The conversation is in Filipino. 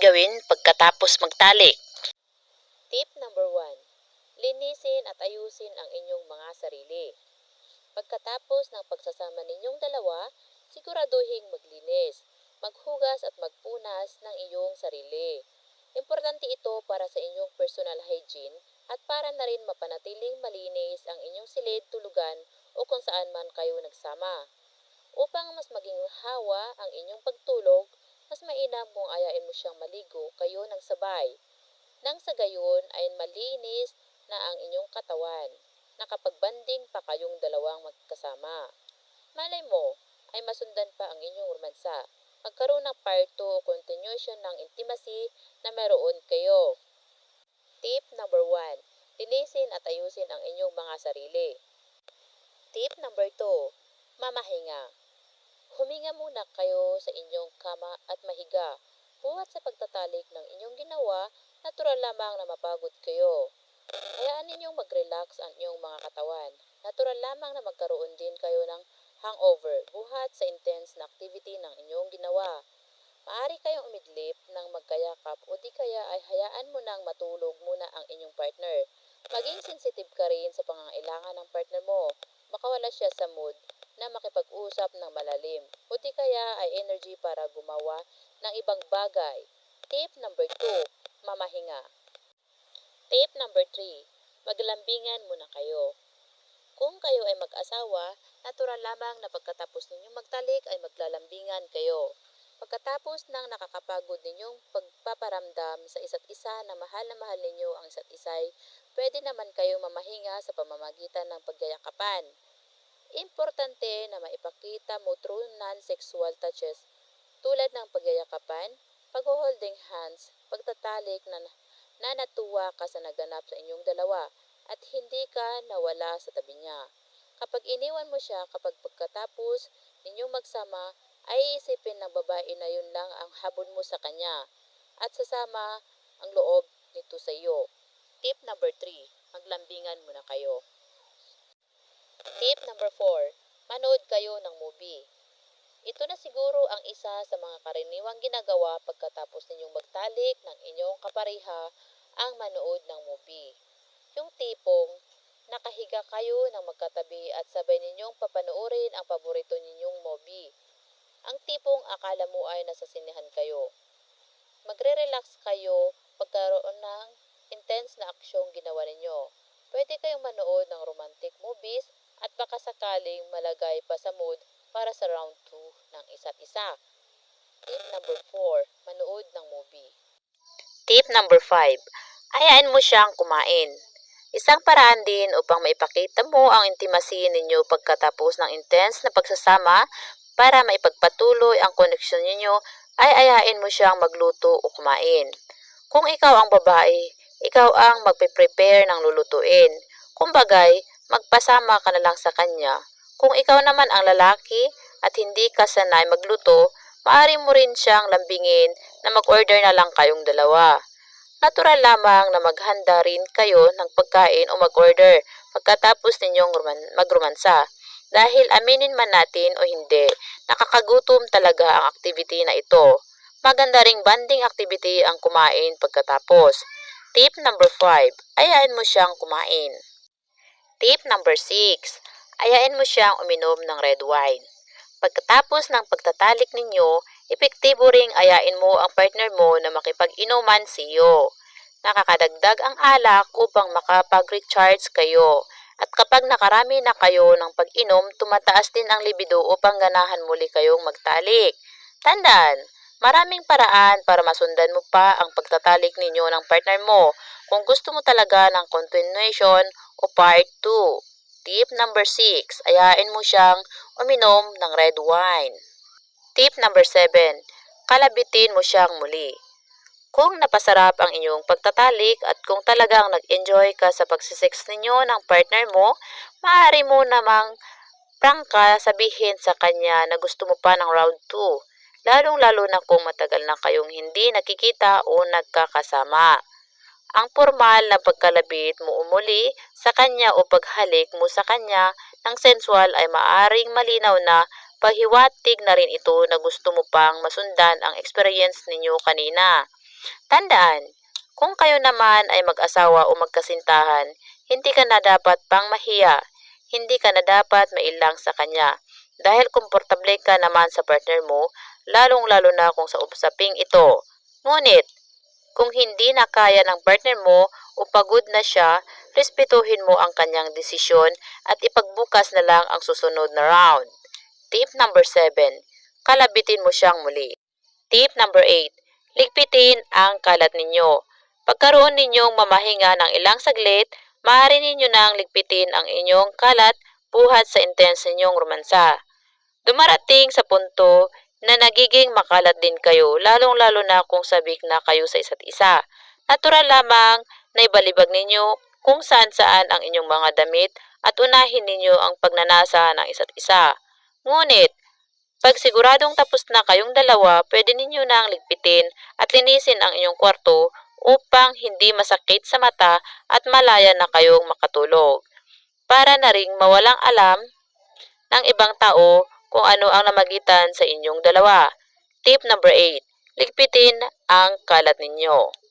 gawin pagkatapos magtalik? Tip number 1. Linisin at ayusin ang inyong mga sarili. Pagkatapos ng pagsasama ninyong dalawa, siguraduhing maglinis, maghugas at magpunas ng iyong sarili. Importante ito para sa inyong personal hygiene at para na rin mapanatiling malinis ang inyong silid, tulugan o kung saan man kayo nagsama. Upang mas maging hawa ang inyong pagtulog, mas mainam kung ayain mo siyang maligo kayo ng sabay. Nang sa gayon ay malinis na ang inyong katawan. Nakapagbanding pa kayong dalawang magkasama. Malay mo ay masundan pa ang inyong romansa. Magkaroon ng part 2 o continuation ng intimacy na meron kayo. Tip number 1. Linisin at ayusin ang inyong mga sarili. Tip number 2. Mamahinga. Huminga muna kayo sa inyong kama at mahiga. Buhat sa pagtatalik ng inyong ginawa, natural lamang na mapagod kayo. Hayaan ninyong mag-relax ang inyong mga katawan. Natural lamang na magkaroon din kayo ng hangover buhat sa intense na activity ng inyong ginawa. Maaari kayong umidlip ng magkayakap o di kaya ay hayaan mo nang matulog muna ang inyong partner. Maging sensitive ka rin sa pangangailangan ng partner mo. Baka wala siya sa mood na makipag-usap ng malalim o di kaya ay energy para gumawa ng ibang bagay. Tip number 2. Mamahinga. Tip number 3. Maglambingan muna kayo. Kung kayo ay mag-asawa, natural lamang na pagkatapos ninyong magtalik ay maglalambingan kayo. Pagkatapos ng nakakapagod ninyong pagpaparamdam sa isa't isa na mahal ninyo ang isa't isa'y, pwede naman kayong mamahinga sa pamamagitan ng pagyayakapan. Importante na maipakita mo through non-sexual touches tulad ng pagyayakapan, pag-holding hands, pagtatalik na natuwa ka sa naganap sa inyong dalawa at hindi ka nawala sa tabi niya. Kapag iniwan mo siya kapag pagkatapos ninyong magsama, ay isipin ng babae na yun lang ang habol mo sa kanya at sasama ang loob nito sa iyo. Tip number 3. Maglambingan muna kayo. Tip number 4. Manood kayo ng movie. Ito na siguro ang isa sa mga karaniwang ginagawa pagkatapos ninyong magtalik ng inyong kapareha ang manood ng movie. Yung tipong nakahiga kayo ng magkatabi at sabay ninyong papanoorin ang paborito ninyong movie. Ang tipong akala mo ay nasa sinehan kayo. Magre-relax kayo pagkaroon ng intense na aksyong ginawa ninyo. Pwede kayong manood ng romantic movies at baka sakaling malagay pa sa mood para sa round 2 ng isa't isa. Tip number 4. Manood ng movie. Tip number 5. Ayain mo siyang kumain. Isang paraan din upang maipakita mo ang intimacy ninyo pagkatapos ng intense na pagsasama para maipagpatuloy ang koneksyon ninyo ay ayain mo siyang magluto o kumain. Kung ikaw ang babae, ikaw ang magpe-prepare ng lulutuin. Kumbagay, magpasama ka na lang sa kanya. Kung ikaw naman ang lalaki at hindi ka sanay magluto, maaari mo rin siyang lambingin na mag-order na lang kayong dalawa. Natural lamang na maghanda rin kayo ng pagkain o mag-order pagkatapos ninyong magromansa. Dahil aminin man natin o hindi, nakakagutom talaga ang activity na ito. Maganda ring banding activity ang kumain pagkatapos. Tip number 5. Ayain mo siyang kumain. Tip number 6. Ayain mo siyang uminom ng red wine. Pagkatapos ng pagtatalik ninyo, epektibo ring ayain mo ang partner mo na makipag-inuman sa iyo. Nakakadagdag ang alak upang makapag-recharge kayo. At kapag nakarami na kayo ng pag-inom, tumataas din ang libido upang ganahan muli kayong magtalik. Tandaan, maraming paraan para masundan mo pa ang pagtatalik ninyo ng partner mo kung gusto mo talaga ng continuation o part 2. Tip number 6. Ayain mo siyang uminom ng red wine. Tip number 7. Kalabitin mo siyang muli. Kung napasarap ang inyong pagtatalik at kung talagang nag-enjoy ka sa pagsisex ninyo ng partner mo, maaari mo namang prangka sabihin sa kanya na gusto mo pa ng round 2, lalong-lalo na kung matagal na kayong hindi nakikita o nagkakasama. Ang formal na pagkalabit mo umuli sa kanya o paghalik mo sa kanya ng sensual ay maaring malinaw na paghiwatig na rin ito na gusto mo pang masundan ang experience ninyo kanina. Tandaan, kung kayo naman ay mag-asawa o magkasintahan, hindi ka na dapat pang mahiya, hindi ka na dapat mailang sa kanya. Dahil komportable ka naman sa partner mo, lalong-lalo na kung sa usaping ito. Ngunit, kung hindi na kaya ng partner mo o pagod na siya, respetuhin mo ang kanyang desisyon at ipagbukas na lang ang susunod na round. Tip number 7. Kalabitin mo siyang muli. Tip number 8. Ligpitin ang kalat ninyo. Pagkaroon ninyong mamahinga ng ilang saglit, maaari ninyo nang ligpitin ang inyong kalat buhat sa intense ninyong romansa. Dumarating sa punto na nagiging makalat din kayo, lalong-lalo na kung sabik na kayo sa isa't isa. Natural lamang na ibalibag ninyo kung saan-saan ang inyong mga damit at unahin ninyo ang pagnanasa ng isa't isa. Ngunit, pag siguradong tapos na kayong dalawa, pwede ninyo nang ligpitin at linisin ang inyong kwarto upang hindi masakit sa mata at malaya na kayong makatulog. Para na ring mawalang alam ng ibang tao kung ano ang namagitan sa inyong dalawa. Tip number 8. Ligpitin ang kalat ninyo.